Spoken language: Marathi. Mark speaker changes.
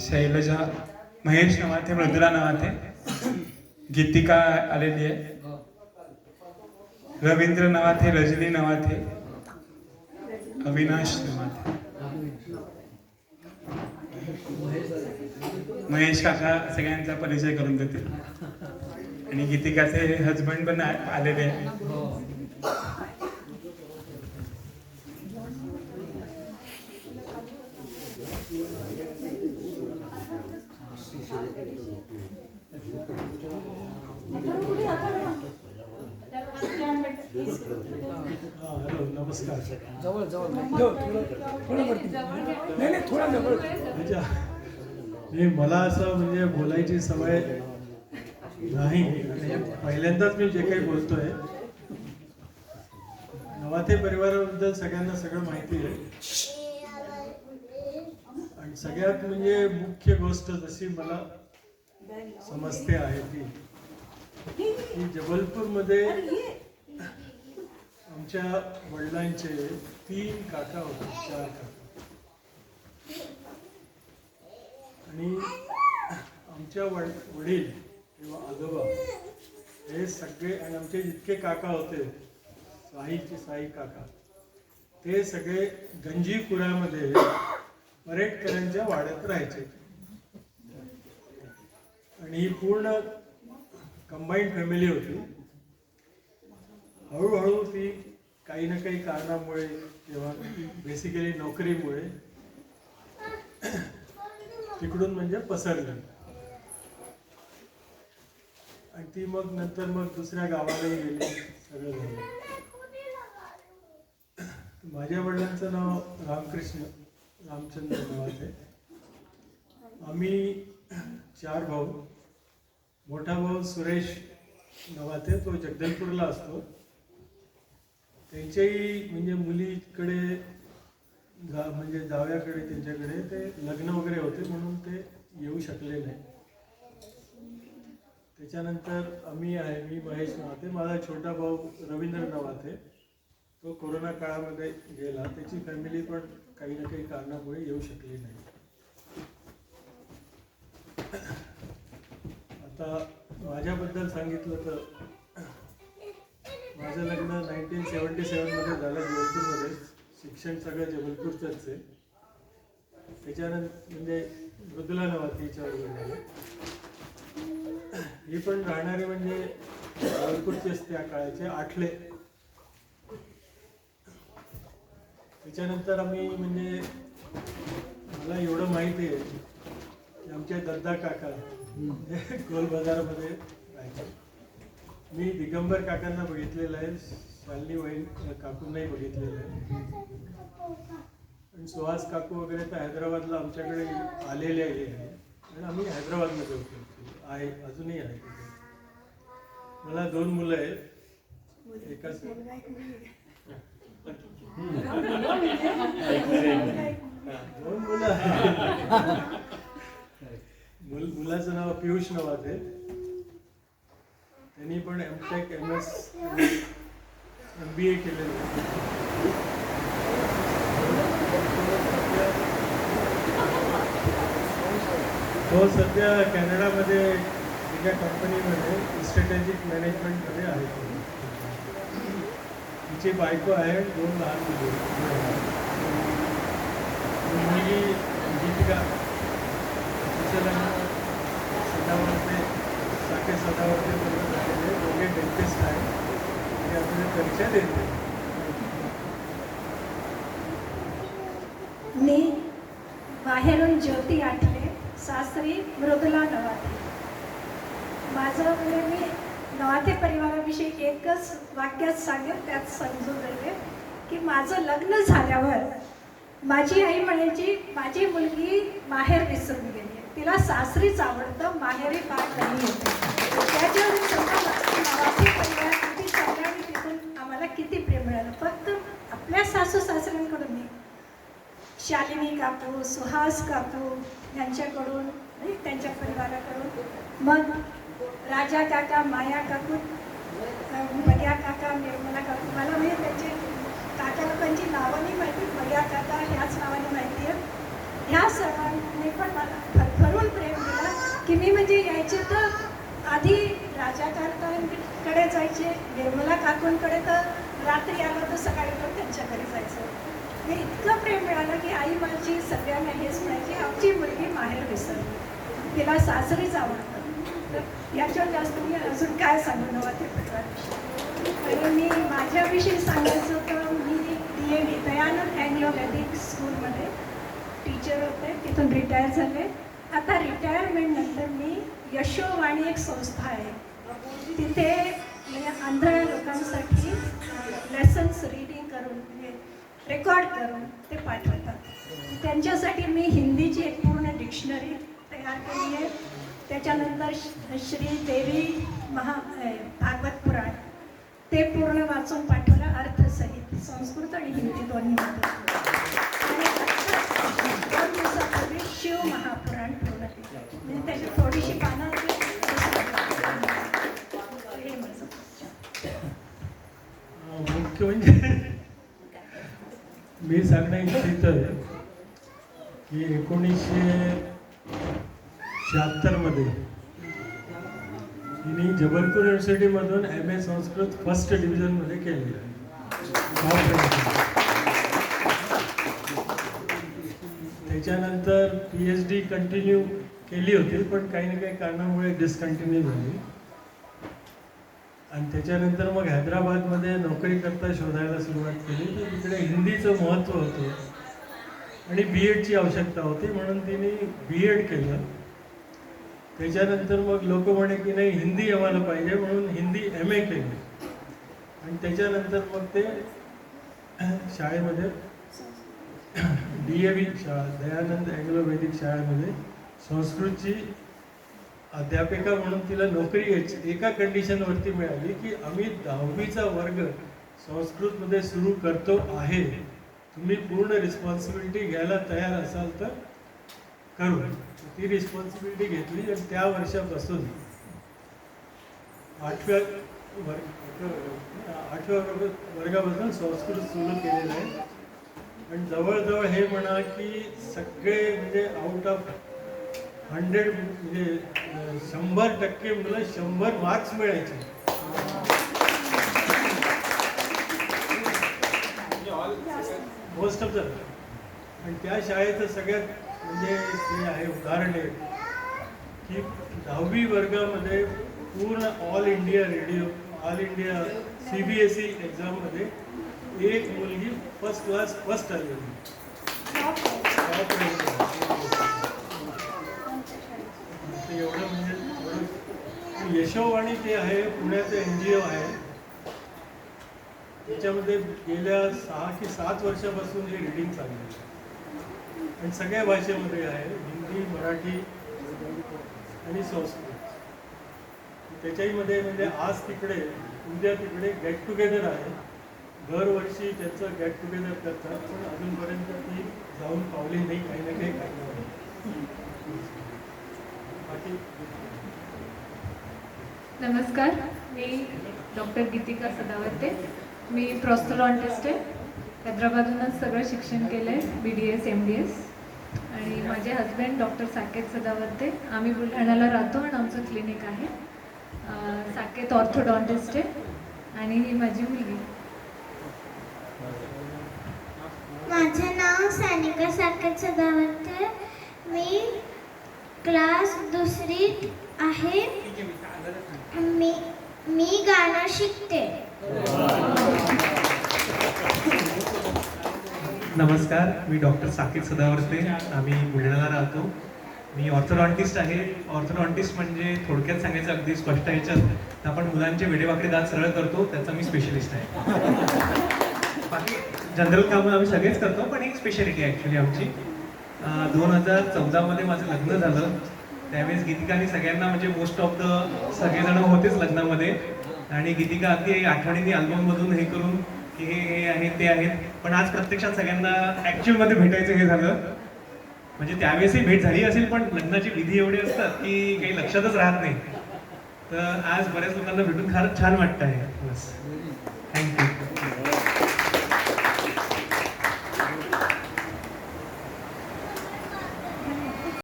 Speaker 1: शैलजा महेश नवाथे, मृदुला नवाथे, गीतिका आलेली आहे, रवींद्र नवाथे, रजनी नवाथे, अविनाश नवाथे, महेश काका सगळ्यांचा परिचय करून देतील आणि गीतिकाचे हजबंड पण आलेले आहे.
Speaker 2: हॅलो, नमस्कार.
Speaker 3: जवळ जवळ थोडा जवळ.
Speaker 2: अच्छा, नाही मला असं म्हणजे बोलायची सवय नाही आणि पहिल्यांदाच मी जे काही बोलतोय. नवाथे परिवाराबद्दल सगळ्यांना सगळं माहिती आहे आणि सगळ्यात म्हणजे मुख्य गोष्ट जशी मला समजते आहे ती की जबलपूरमध्ये आमच्या वडिलांचे 3 काका होते, 4 काका, आणि आमच्या वडील किंवा आजोबा हे सगळे आणि आमचे जितके काका होते, साई काका, ते सगळे गंजीपुरामध्ये परेटकरांच्या वाड्यात राहायचे आणि ही पूर्ण कंबाईंड फॅमिली होती. हळूहळू ती काही ना काही कारणामुळे किंवा बेसिकली नोकरीमुळे तिकडून म्हणजे पसरली आणि ती मग नंतर मग दुसऱ्या गावालाही गेली, सगळं झालं. माझ्या वडिलांचं नाव रामचंद्र नवाथे. आम्ही 4 भाऊ. मोठा भाऊ सुरेश नवाथे, तो जगदलपूरला असतो. त्यांच्याही म्हणजे मुलीकडे म्हणजे जावयाकडे त्यांच्याकडे ते लग्न वगैरे होते म्हणून ते येऊ शकले नाही. त्याच्यानंतर आम्ही आहे, मी महेश नवाथे, माझा छोटा भाऊ रवींद्र नवाथे, तो कोरोना काळामध्ये गेला. त्याची फॅमिली पण काही ना काही कारणामुळे येऊ शकली नाही. आता माझ्याबद्दल सांगितलं तर माझं लग्न 1977 मध्ये झालं जबलपूरमध्ये. शिक्षण सगळं जबलपूरचंच आहे. त्याच्यानंतर म्हणजे मृदुला नवाथेच्या बरोबर झालं. ही पण राहणारे म्हणजे जबलपूरचेच त्या काळाचे, आठले. त्याच्यानंतर आम्ही म्हणजे मला एवढं माहिती आहे की आमचे दद्दा काका म्हणजे गोल बाजारामध्ये राहायचे. मी दिगंबर काकांना बघितलेलं आहे, शालिनी वहीन काकूंनाही बघितलेलं आहे आणि सुहास काकू वगैरे तर हैदराबादला आमच्याकडे आलेले आहे आणि आम्ही हैदराबादमध्ये होतो, आहे अजूनही आहे. मला 2 मुलं आहेत. एकाच दोन मुलं आहेत. मुलाचं नाव पियुष नवाथे. त्यांनी पण M.Tech MS MBA केलेलं आहे. तो सध्या कॅनडामध्ये एका कंपनीमध्ये स्ट्रॅटेजिक मॅनेजमेंटमध्ये आहे. तिची बायको आहे, 2 लहान मुली. मुलगी गीतिका, तिचं लग्न सदावरते साखे सदावरते बरोबर झालेले. दोघे डेंटिस्ट आहेत आणि आपल्याला परीक्षा देते.
Speaker 4: मी बाहेरून ज्योती आठले, सासरी मृदुला नवाथे. माझं म्हणजे मी नवाथे परिवाराविषयी एकच वाक्यात सांगेल, त्यात समजून जाईल की माझं लग्न झाल्यावर माझी आई म्हणायची माझी मुलगी माहेर विसरून गेली, तिला सासरीच आवडतं, माहेरी पाठ नाही येते. त्याच्यावरून समजा नवाथे परिवार किती चांगला आणि तिथून आम्हाला किती प्रेम मिळालं. फक्त आपल्या सासू सासऱ्यांकडून मी शालिनी काकू, सुहास काकू यांच्याकडून आणि त्यांच्या परिवाराकडून, मग राजा काका, माया काकू, बग्या काका, निर्मला काकू, मला म्हणजे त्यांचे काका लोकांची नावं नाही माहिती, बग्या काका ह्याच नावाने माहिती आहे. ह्या सर्वांनी पण मला भरपूर तुम्ही म्हणजे यायचे तर आधी राजा काकांकडे जायचे, निर्मला काकूंकडे तर रात्री आलं तर सकाळी पण त्यांच्या घरी जायचं. मी इतकं प्रेम मिळालं की आई माझी सगळ्यांना हेच म्हणायची, आमची मुलगी माहेर विसरली, तिला सासरीच आवडतं. तर याच्यावर जास्त मी अजून काय सांगू नवाथे परिवाराविषयी. आणि मी माझ्याविषयी सांगायचं तर मी DAV दयानंद अँग्लो वैदिक स्कूलमध्ये टीचर होते, तिथून रिटायर झाले. आता रिटायरमेंटनंतर मी यशोवाणी एक संस्था आहे, तिथे म्हणजे आंधळ्या लोकांसाठी लेसन्स रीडिंग करून म्हणजे रेकॉर्ड करून ते पाठवतात. त्यांच्यासाठी मी हिंदीची एक पूर्ण डिक्शनरी तयार केली आहे. त्याच्यानंतर श्री देवी भागवत पुराण ते पूर्ण वाचून पाठवलं, अर्थसहित संस्कृत आणि हिंदी दोन्हीमध्ये. आणि आता 2 दिवसापूर्वी शिव महापुराण पूर्ण केलं, म्हणजे त्याची थोडीशी पानं होती. हे माझं
Speaker 2: मुख्य म्हणजे मी सांगणं इच्छित आहे की 1976 मध्ये तिने जबलपूर युनिव्हर्सिटीमधून MA संस्कृत फर्स्ट डिव्हिजनमध्ये केलेलं आहे. त्याच्यानंतर PhD कंटिन्यू केली होती, पण काही ना काही कारणामुळे डिस्कंटिन्यू झाली. आणि त्याच्यानंतर मग हैदराबादमध्ये नोकरी करता शोधायला सुरुवात केली. तर तिकडे हिंदीचं महत्त्व होतं आणि BEdची आवश्यकता होती, म्हणून तिने BEd केलं. त्याच्यानंतर मग लोक म्हणे की नाही हिंदी आम्हाला पाहिजे, म्हणून हिंदी MA केली. आणि त्याच्यानंतर मग ते शाळेमध्ये DAV शाळा दयानंद अँग्लो वैदिक शाळेमध्ये संस्कृतची अध्यापिका म्हणून तिला नोकरी एका कंडिशनवरती मिळाली की आम्ही 10वीचा वर्ग संस्कृतमध्ये सुरू करतो आहे, तुम्ही पूर्ण रिस्पॉन्सिबिलिटी घ्यायला तयार असाल तर करू. ती रिस्पॉन्सिबिलिटी घेतली आणि त्या वर्षापासून 8व्या वर्गापासून संस्कृत सुरू केलेलं आहे. आणि जवळजवळ हे म्हणा की सगळे म्हणजे आउट ऑफ 100 म्हणजे 100% मुलं 100 मार्क्स मिळायचे. Most of the. आणि त्या शाळेचं सगळ्यात म्हणजे ते आहे उदाहरण आहे की 10वी वर्गामध्ये पूर्ण all India radio all India CBSE एक्झाममध्ये एक मुलगी फर्स्ट क्लास फर्स्ट आली होती. एवढं म्हणजे यशोवाणी ते आहे, पुण्याचं NGO आहे. त्याच्यामध्ये गेल्या 6 की 7 वर्षापासून हे रीडिंग चालू आहे आणि सगळ्या भाषेमध्ये आहे, हिंदी, मराठी आणि संस्कृत. त्याच्यामध्ये म्हणजे आज तिकडे उद्या तिकडे गेट टुगेदर आहे. दरवर्षी त्याचं गेट टुगेदर करतात, पण अजूनपर्यंत ती जाऊन पावली नाही, काही ना काही करणार. बाकी
Speaker 5: नमस्कार, मी डॉक्टर गीतिका सदावर्ते. मी प्रोस्थोडॉन्टिस्ट आहे. हैदराबादहूनच सगळं शिक्षण केलं आहे, BDS MDS. आणि माझे हजबंड डॉक्टर साकेत सदावर्ते. आम्ही बुलढाण्याला राहतो आणि आमचं क्लिनिक आहे. साकेत ऑर्थोडॉन्टिस्ट आहे आणि ही माझी मुलगी.
Speaker 6: माझं नाव सानिका साकेत सदावर्ते. मी क्लास 2रीत आहे. मी गाणं शिकते.
Speaker 7: नमस्कार, मी डॉक्टर साकेत सदावर्ते. आम्ही बुलढाण्याला राहतो. मी ऑर्थोडॉन्टिस्ट आहे. ऑर्थोडॉन्टिस्ट म्हणजे थोडक्यात सांगायचं अगदी स्पष्ट ह्याच्यात तर आपण मुलांचे वेडेवाकडे दात सरळ करतो, त्याचा मी स्पेशलिस्ट आहे. बाकी जनरल कामं आम्ही सगळेच करतो, पण एक स्पेशालिटी आहे ॲक्च्युली आमची. 2014 माझं लग्न झालं. त्यावेळेस गीतिकाने सगळ्यांना म्हणजे मोस्ट ऑफ द सगळेजण होतेच लग्नामध्ये. आणि गीतिका अगदी आठवणीने अल्बममधून हे करून की हे आहेत ते आहेत, पण आज प्रत्यक्षात सगळ्यांना ॲक्च्युअलमध्ये भेटायचं हे झालं. म्हणजे त्यावेळेसही भेट झाली असेल, पण लग्नाची विधी एवढे असतात की काही लक्षातच राहत नाही. तर आज बऱ्याच लोकांना भेटून फार छान वाटतं आहे. बस, थँक्यू.